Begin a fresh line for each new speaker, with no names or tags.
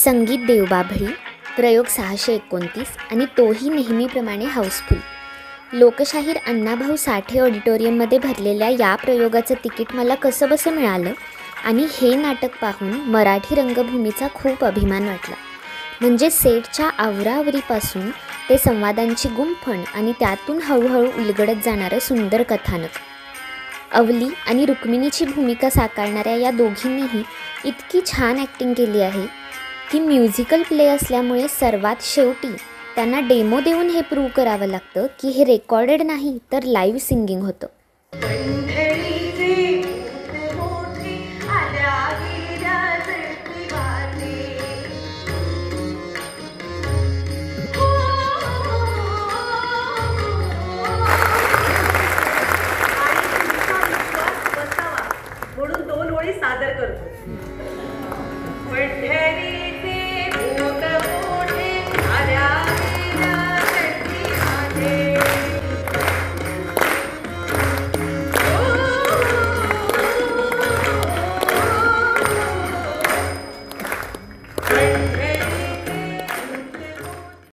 संगीत देवबाभळी प्रयोग 629 आणि तोही नेहमीप्रमाणे हाऊसफुल. लोकशाहीर अण्णाभाऊ साठे ऑडिटोरियममध्ये भरलेल्या या प्रयोगाचं तिकीट मला कसंबसं मिळालं आणि हे नाटक पाहून मराठी रंगभूमीचा खूप अभिमान वाटला. म्हणजे सेटच्या आवराआवरीपासून ते संवादांची गुंफण आणि त्यातून हळूहळू उलगडत जाणारं सुंदर कथानक. अवली आणि रुक्मिणीची भूमिका साकारणाऱ्या या दोघींनीही इतकी छान ॲक्टिंग केली आहे की म्युझिकल प्ले असल्यामुळे सर्वात शेवटी त्यांना डेमो देऊन हे प्रूव्ह करावं लागतं की हे रेकॉर्डेड नाही तर लाईव्ह सिंगिंग होतं.